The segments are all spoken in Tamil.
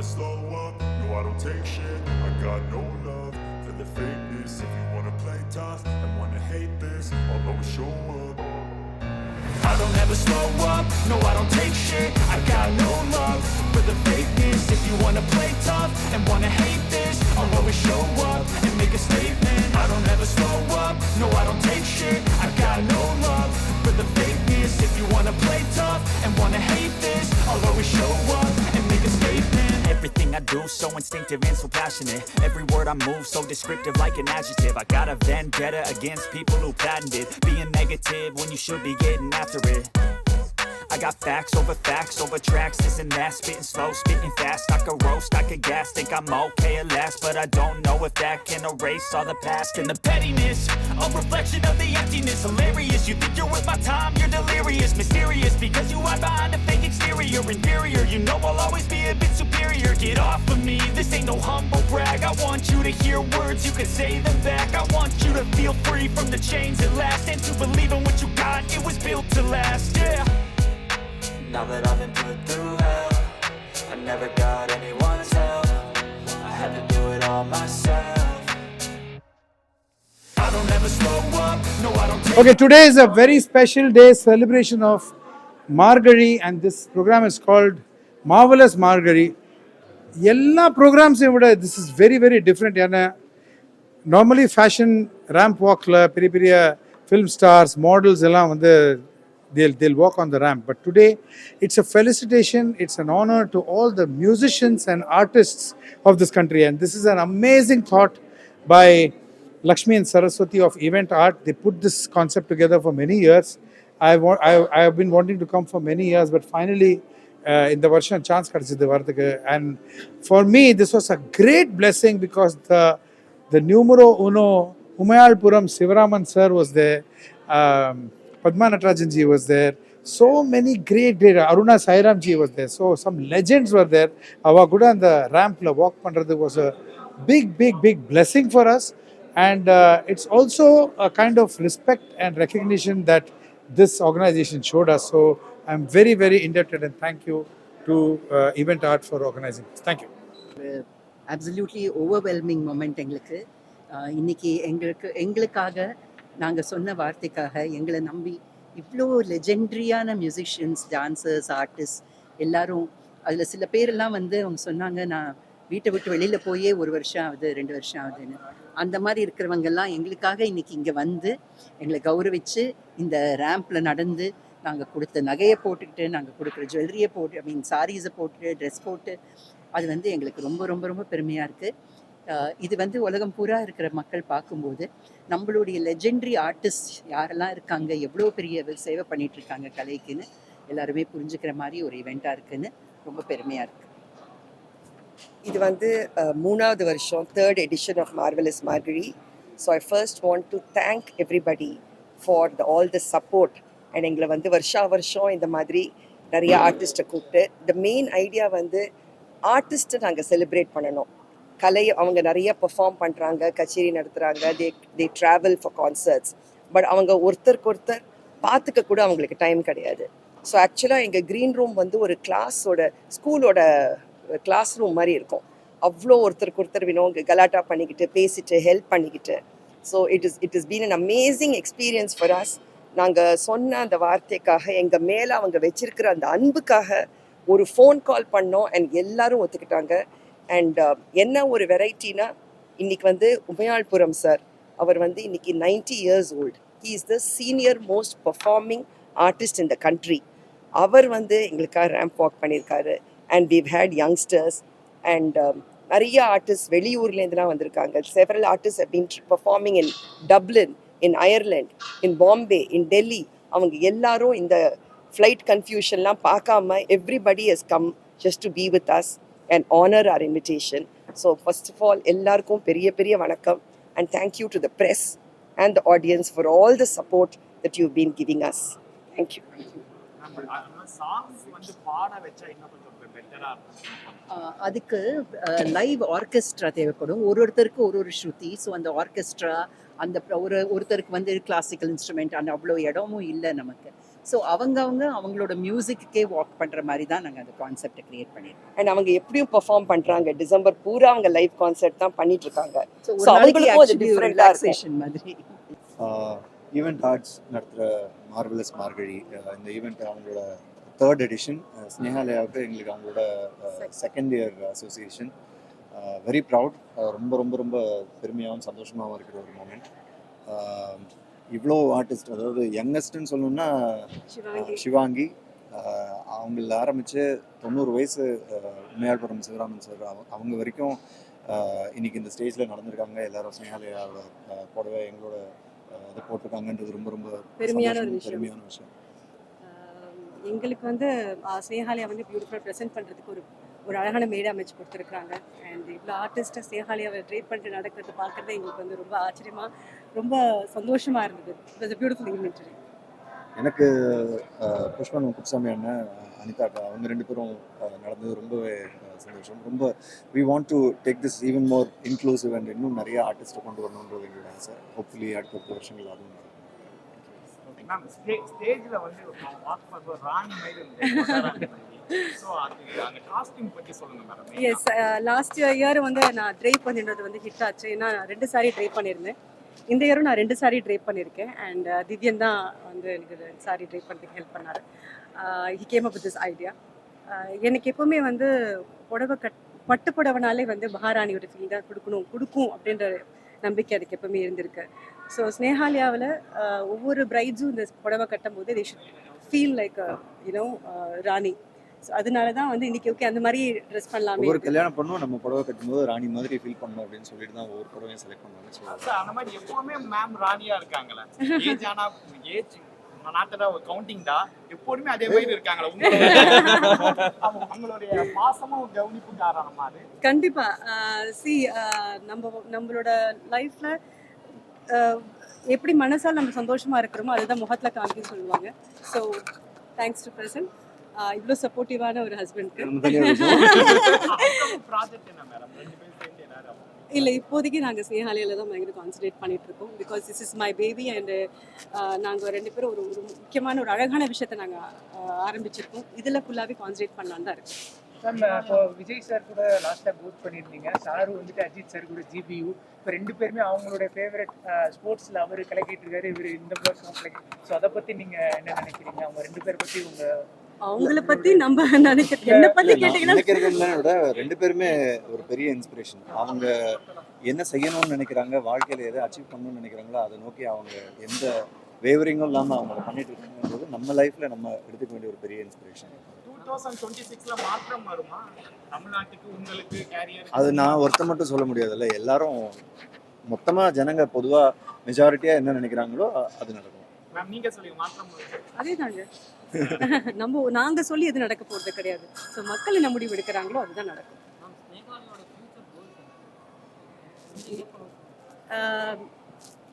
slow up, no I don't take shit. I got no love for the fakeness. If you wanna play tough and wanna hate this, I'll always show up. I don't ever slow up, no I don't take shit. I got no love for the fakeness. If you wanna play tough and wanna hate this, I'll always show up and make a statement. I don't ever slow up, no I don't take shit. I got no love for the fakeness. If you wanna play tough and wanna hate this, I'll always show up and make a statement. Everything I do so instinctive and so passionate. Every word I move so descriptive like an adjective. I got a vendetta against people who patented being negative when you should be getting after it. I got facts over tracks, this and that. Spitting slow, spitting fast. I could roast, I could gas. Think I'm okay at last, but I don't know if that can erase all the past. And the pettiness, a reflection of the emptiness. Hilarious, you think you're worth my time, you're delirious. Mysterious, because you hide behind a fake exterior. Inferior, you know I'll always be a bit superior. Get off of me, this ain't no humble brag. I want you to hear words, you can say them back. I want you to feel free from the chains at last, and to believe in what you got, it was built to last, yeah. Now that I've been put through hell, I never got anyone's help. I had to do it all myself. I don't ever slow up, no I don't take. Okay, today is a very special day, celebration of Margari, and this program is called Marvelous Margari. எல்லா ப்ரோக்ராம்ஸையும் விட this is very very different. ஏன்னா நார்மலி ஃபேஷன் ரேம்ப் வாக்கில் பெரிய பெரிய ஃபில்ம் ஸ்டார்ஸ் மாடல்ஸ் எல்லாம் வந்து they'll walk on the ramp. But today, it's a felicitation, it's an honor to all the musicians and artists of this country. And this is an amazing thought by Lakshmi and Saraswati of Event Art. They put this concept together for many years. I have been wanting to come for many years, but finally, in the version chance kadachidhu varadhukku. And for me, this was a great blessing because the numero uno Umayalpuram Sivaraman sir was there. Padma Natarajan ji was there. So many great Aruna Sairam ji was there. So some legends were there. Ava kuda and the ramp la walk pandrathu was a big blessing for us. And it's also a kind of respect and recognition that this organization showed us. So I'm very very indebted and thank you to Event Art for organizing this. Thank you. Absolutely overwhelming moment எங்களுக்கு. இன்னைக்கு எங்களுக்காக நாங்கள் சொன்ன வார்த்தைக்காக எங்களை நம்பி இவ்வளோ லெஜெண்ட்ரியான மியூசிஷியன்ஸ், டான்சர்ஸ், ஆர்டிஸ்ட் எல்லாரும், அதில் சில பேரெல்லாம் வந்து அவங்க சொன்னாங்க நான் வீட்டை விட்டு வெளியில் போயே 1 வருஷம் ஆகுது 2 வருஷம் ஆகுதுன்னு. அந்த மாதிரி இருக்கிறவங்கெல்லாம் எங்களுக்காக இன்னைக்கு இங்கே வந்து எங்களை கௌரவித்து இந்த ரேம்பில் நடந்து நாங்கள் கொடுத்த நகையை போட்டுக்கிட்டு, நாங்கள் கொடுக்குற ஜுவல்லரியை போட்டு, சாரீஸை போட்டு, ட்ரெஸ் போட்டு, அது வந்து எங்களுக்கு ரொம்ப ரொம்ப ரொம்ப பெருமையாக இருக்குது. இது வந்து உலகம் பூரா இருக்கிற மக்கள் பார்க்கும்போது நம்மளுடைய லெஜெண்டரி ஆர்டிஸ்ட் யாரெல்லாம் இருக்காங்க, எவ்வளோ பெரிய சேவை பண்ணிட்டு இருக்காங்க கலைக்குன்னு எல்லாருமே புரிஞ்சுக்கிற மாதிரி ஒரு ஈவெண்ட்டாக இருக்குன்னு ரொம்ப பெருமையாக இருக்குது. இது வந்து 3வது வருஷம், 3rd edition of Marvelous Margari. So I first want to thank everybody for all the support. And எங்களை வந்து வருஷம் இந்த மாதிரி நிறைய ஆர்டிஸ்ட்டை கூப்பிட்டு, the main idea வந்து ஆர்டிஸ்ட்டை நாங்கள் செலிப்ரேட் பண்ணணும். கலையை அவங்க நிறைய பெர்ஃபார்ம் பண்ணுறாங்க, கச்சேரி நடத்துகிறாங்க, தே ட்ராவல் ஃபார் கான்சர்ட்ஸ். பட் அவங்க ஒருத்தருக்கு ஒருத்தர் பார்த்துக்க கூட அவங்களுக்கு டைம் கிடையாது. ஸோ ஆக்சுவலாக எங்கள் க்ரீன் ரூம் வந்து ஒரு ஸ்கூலோட கிளாஸ் ரூம் மாதிரி இருக்கும். அவ்வளோ ஒருத்தருக்கு ஒருத்தர் வேணும், கலாட்டா பண்ணிக்கிட்டு, பேசிட்டு, ஹெல்ப் பண்ணிக்கிட்டு. So it is been an amazing experience for us. நாங்கள் சொன்ன அந்த வார்த்தைக்காக, எங்கள் மேலே அவங்க வச்சிருக்கிற அந்த அன்புக்காக ஒரு ஃபோன் கால் பண்ணோம் அண்ட் எல்லாரும் ஒத்துக்கிட்டாங்க. அண்ட் என்ன ஒரு வெரைட்டினா, இன்னைக்கு வந்து உமையாள்புரம் சார் அவர் வந்து இன்னைக்கு 90 years old. He is the senior most performing artist in the country. அவர் வந்து எங்களுக்காக ரேம்ப் வாக் பண்ணியிருக்காரு. And we've had youngsters and நிறைய ஆர்டிஸ்ட் வெளியூர்லேருந்துலாம் வந்திருக்காங்க. Several artist have been performing in Dublin, in Ireland, in Bombay, in Delhi. அவங்க எல்லாரும் இந்த ஃப்ளைட் கன்ஃபியூஷன்லாம் பார்க்காம everybody has come just to be with us and honor our invitation. So first of all, ellarkum periya vanakkam, and thank you to the press and the audience for all the support that you've been giving us. Thank you. அதுக்கு லைவ் ஆர்கெஸ்ட்ரா தேவைப்படும். ஒருத்தருக்கு ஒரு ஸ்ருதி. ஸோ அந்த ஆர்கெஸ்ட்ரா, அந்த ஒருத்தருக்கு வந்து கிளாசிக்கல் இன்ஸ்ட்ருமெண்ட், அந்த அவ்வளோ இடமும் இல்லை நமக்கு. ஸோ அவங்களோட மியூசிக்கே வாக் பண்ணுற மாதிரி தான் நாங்கள் அந்த கான்செப்டை க்ரியேட் பண்ணியிருக்கோம். அண்ட் அவங்க எப்படியும் பெர்ஃபார்ம் பண்றாங்க. டிசம்பர் பூரா அவங்க லைவ் கான்சர்ட் தான் பண்ணிட்டு இருக்காங்க. ஸோ So, அவங்களுக்கும் அது ஒரு different-ஆ ரிலாக்ஸேஷன் மாதிரி. ஈவெண்ட் ஆர்ட்ஸ் நடத்துகிற மார்வலஸ் மார்கழி இந்த ஈவெண்ட் அவங்களோட 3rd எடிஷன். ஸ்னேகாலயாவுக்கு எங்களுக்கு அவங்களோட 2nd year association. Very proud. ரொம்ப ரொம்ப ரொம்ப பெருமையாகவும் சந்தோஷமாகவும் இருக்கிற ஒரு மூமெண்ட். இவ்வளோ ஆர்டிஸ்ட், அதாவது யங்கஸ்ட்னு சொல்லணும்னா சிவாங்கி, அவங்கள ஆரம்பித்து 90 வயசு உண்மையாள்புரம் சிவராமன் சார் அவங்க வரைக்கும் இன்னைக்கு இந்த ஸ்டேஜில் நடந்திருக்காங்க. எல்லாரும் ஸ்னேகாலயாவோட போடவே எங்களோட இதை போட்டிருக்காங்கன்றது ரொம்ப ரொம்ப பெருமையான ஒரு பெருமையான விஷயம். எங்களுக்கு வந்து ஸ்னேகாலயா வந்து பியூட்டிஃபுல்லாக ப்ரெசென்ட் பண்ணுறதுக்கு ஒரு அழகான மேடை அமைச்சு கொடுத்துருக்குறாங்க. அண்ட் இவ்வளோ ஆர்டிஸ்ட்டை ஸ்னேகாலயாவை ட்ரேப் பண்ணிட்டு நடக்கிறது பார்க்குறது எங்களுக்கு வந்து ரொம்ப ஆச்சரியமாக, ரொம்ப சந்தோஷமாக இருந்தது. It was a beautiful imagery. எனக்கு புஷ்பன் குப்சாமி அண்ணன், அனிதா அக்கா, அவங்க 2 பேரும் நடந்தது ரொம்பவே சந்தோஷம். ரொம்ப we want to take this even more inclusive and இன்னும் நிறைய ஆர்டிஸ்ட்டை கொண்டு வரணுன்றது எங்களோட ஆசை. ஹோப்ஃபுல்லி அடுத்த வருஷங்கள் அதுவும் நடக்கும். மேம் ஸ்டேஜ்ல வந்து வாக் பண்ணுற ராணி மாதிரி இருந்தது. ஸோ அந்த காஸ்டியூம் பற்றி சொல்லுங்க மேடம். எஸ், லாஸ்ட் இயர் வந்து நான் ட்ரைப் பண்ணிடுறது வந்து ஹிட் ஆச்சு. ஏன்னா 2 சாரி ட்ரைப் பண்ணியிருந்தேன். இந்த இயரும் நான் 2 சாரி ட்ரைப் பண்ணியிருக்கேன். அண்ட் திவ்யன் தான் வந்து எனக்கு 2 சாரி ட்ரைப் பண்ணுறதுக்கு ஹெல்ப் பண்ணார். He came up with this idea. எனக்கு எப்போவுமே வந்து பட்டு புடவைனாலே வந்து மகாராணியோட ஃபீல் தான் கொடுக்கும் அப்படின்ற நம்பிக்கை அதுக்கு எப்பவுமே இருந்திருக்கு. ஸோ ஸ்னேகாலயாவில் ஒவ்வொரு பிரைட்ஸும் இந்த புடவை கட்டும் போது they should feel like Rani. So அதனால தான் வந்து இன்னைக்கு ஓகே அந்த மாதிரி ட்ரெஸ் பண்ணலாமே. ஒவ்வொரு கல்யாணம் பண்ணும் நம்ம புடவை கட்டும்போது ராணி மாதிரி ஃபீல் பண்ணணும் அப்படின்னு சொல்லிட்டு தான் ஒவ்வொரு புடவையும் செலக்ட் பண்ணுவாங்க. சார் அந்த மாதிரி எப்பவுமே மேம் ராணியா இருக்காங்களே. ஏஜ் ஆனா ஏஜ் நாட்டடா ஒரு கவுண்டிங் தான் எப்போதுமே அதே மாதிரி இருக்காங்களா? அவங்களுடைய பாசமும் கவனிப்பும் காரணமா அது? கண்டிப்பா. நம்மளோட லைஃப்ல எப்படி மனசால் நம்ம சந்தோஷமா இருக்கிறோமோ அதுதான் முகத்துல காமிக்கும் சொல்லுவாங்க. ஸோ தேங்க்ஸ் டு பிரசன்ட் இவ்வளோ சப்போர்ட்டிவான ஒரு ஹஸ்பண்ட்க்கு. ப்ராஜெக்ட் என்ன மேடம்? 2 பேரும் சேர்ந்து எல்லாரும் இல்லை, இப்போதைக்கு நாங்கள் ஸ்னேகாலயாவில் தான் பயங்கர கான்சன்ட்ரேட் பண்ணிட்டு இருக்கோம். Because this is my baby. And நாங்கள் 2 பேரும் ஒரு முக்கியமான ஒரு அழகான விஷயத்தை நாங்கள் ஆரம்பிச்சிருக்கோம். இதில் ஃபுல்லாகவே கான்சன்ட்ரேட் பண்ணலான்னு தான் இருக்கு. மேம், இப்போ விஜய் சார் கூட லாஸ்ட்டாக போட் பண்ணியிருந்தீங்க. சாரு வந்துட்டு அஜித் சார் கூட GBU. இப்போ 2 பேருமே அவங்களுடைய ஃபேவரட் ஸ்போர்ட்ஸில் அவர் கலக்கிட்டு இருக்காரு, இவர் இந்த வருஷம் கலக்கி. ஸோ அதை பற்றி நீங்கள் என்ன நினைக்கிறீங்க? அவங்க 2 பேர் பற்றி அவங்கள பற்றி நம்ம நினைக்கிறது என்ன பற்றி கேட்டீங்கன்னா நினைக்கிறதுன்னு விட 2 பேருமே ஒரு பெரிய இன்ஸ்பிரேஷன். அவங்க என்ன செய்யணும்னு நினைக்கிறாங்க, வாழ்க்கையில் எதை அச்சீவ் பண்ணணும்னு நினைக்கிறாங்களோ அதை நோக்கி அவங்க எந்த வேவரிங்கும் இல்லாமல் அவங்க பண்ணிட்டு இருக்காங்கன்றது நம்ம லைஃப்பில் நம்ம எடுத்துக்க வேண்டிய ஒரு பெரிய இன்ஸ்பிரேஷன். 2026ல மாற்றம் வருமா தமிழ்நாட்டுக்கு, உங்களுக்கு கேரியர்? அது நான் ஒருத்த மட்டும் சொல்ல முடியாதுல்ல. எல்லாரும் மொத்தமாக ஜனங்க பொதுவாக மெஜாரிட்டியாக என்ன நினைக்கிறாங்களோ அது நடக்கும். மேம் நீங்க சொல்லுங்க, மாற்றம் வருமா? அதே தாங்க. நாங்கள் சொல்லி எது நடக்க போகிறது கிடையாது. ஸோ மக்கள் என்ன முடிவு எடுக்கிறாங்களோ அதுதான் நடக்கும்.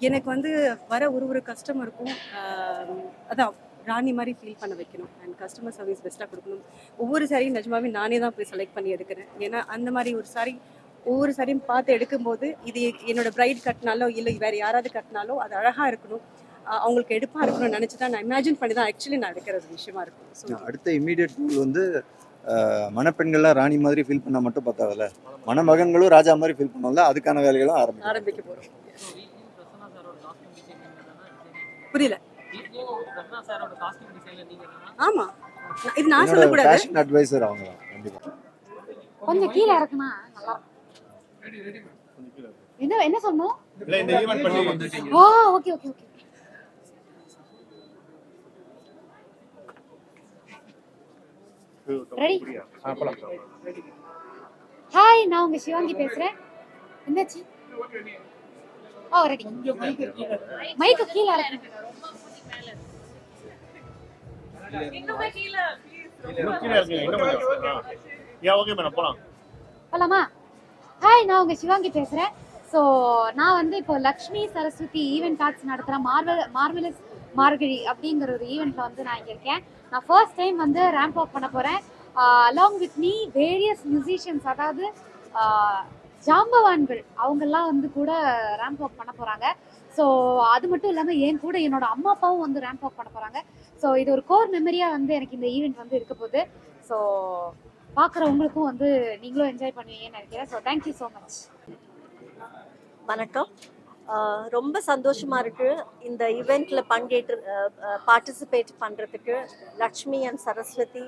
எனக்கு வந்து வர ஒரு கஸ்டமருக்கும் அதான் ராணி மாதிரி ஃபீல் பண்ண வைக்கணும். அண்ட் கஸ்டமர் சர்வீஸ் பெஸ்ட்டாக கொடுக்கணும். ஒவ்வொரு சாரியும் நிஜமாவே நானே தான் போய் செலக்ட் பண்ணி எடுக்கிறேன். ஏன்னா அந்த மாதிரி ஒரு சாரி ஒவ்வொரு சாரியும் பார்த்து எடுக்கும்போது இது என்னோட பிரைட் கட்டினாலோ இல்லை வேறு யாராவது கட்டினாலோ அது அழகாக இருக்கணும், அவங்களுக்கு எடுப்பாக இருக்கணும்னு நினச்சி தான் நான் இமேஜின் பண்ணி தான் ஆக்சுவலி நான் எடுக்கிறது விஷயமா இருக்கும். ஸோ அடுத்த இமீடியட் ரூல் வந்து மணப்பெண்கள்லாம் ராணி மாதிரி ஃபீல் பண்ணால் மட்டும் பார்த்தாதுல்ல, மணமகன்களும் ராஜா மாதிரி ஃபீல் பண்ணால அதுக்கான வேலைகளும் ஆரம்பிக்க போகிறோம். புரியல? ஆமா, இது நான் சொல்லக்கூடாது. ஃபேஷன் அட்வைசர் அவங்க தான். கண்டிப்பாக கொஞ்சம் கீழே இறக்குனா நல்லா இருக்கும். என்ன சொன்னோம்? இல்ல இந்த ஈவென்ட் பண்ணி வந்துட்டீங்க. Oh okay okay okay. Ready? Hi, நான் உங்க சிவாங்கி பேசுறேன். என்னாச்சு? ஓ ரெடி. மைக்கு கீழே இறக்குங்க. இன்னுமே கீழ இருக்கு. ஓகே மேடம் போலாம். போலாமா? ஹாய், நான் உங்க சிவாங்கி பேசுறேன். ஸோ நான் வந்து இப்போ லக்ஷ்மி சரஸ்வதி ஈவெண்ட் ஆர்ட்ஸ் நடத்துகிற மார்வலஸ் மார்கழி அப்படிங்கிற ஒரு ஈவெண்ட்டில் வந்து நான் இங்கே இருக்கேன். நான் ஃபர்ஸ்ட் டைம் வந்து ரேம்ப் அப் பண்ண போகிறேன். Along with me various musicians, அதாவது ஜாம்பவான்கள் அவங்கெல்லாம் வந்து கூட ரேம்ப் அப் பண்ண போகிறாங்க. ஸோ அது மட்டும் இல்லாமல் என் கூட என்னோட அம்மா அப்பாவும் வந்து ரேம்ப் அப் பண்ண போகிறாங்க. ஸோ இது ஒரு கோர் மெமரியாக வந்து எனக்கு இந்த ஈவெண்ட் வந்து இருக்க போகுது. ஸோ பார்க்குறவங்களுக்கும் வந்து நீங்களும் என்ஜாய் பண்ணுவீங்கன்னு நினைக்கிறேன். So thank you so much. வணக்கம். ரொம்ப சந்தோஷமா இருக்கு இந்த ஈவெண்ட்ல பார்ட்டிசிபேட் பண்றதுக்கு. லக்ஷ்மி அண்ட் சரஸ்வதி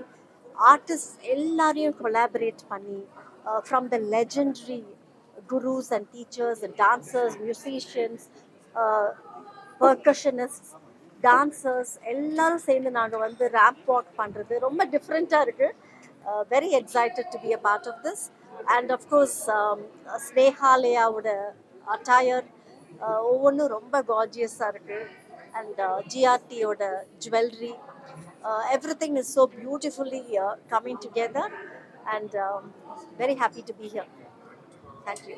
ஆர்டிஸ்ட் எல்லாரையும் கொலாபரேட் பண்ணி from the legendary gurus and teachers and dancers, musicians, percussionists, dancers எல்லாரும் சேர்ந்து நாங்கள் வந்து ரேம்ப் வாக் பண்ணுறது ரொம்ப டிஃப்ரெண்ட்டாக இருக்குது. Very excited to be a part of this. And of course ஸ்னேஹாலயாவோட அட்டையர் ஒவ்வொன்றும் ரொம்ப கார்ஜியஸாக இருக்குது. அண்ட் ஜிஆர்டியோட jewellery, everything is so beautifully coming together, and very happy to be here. Thank you.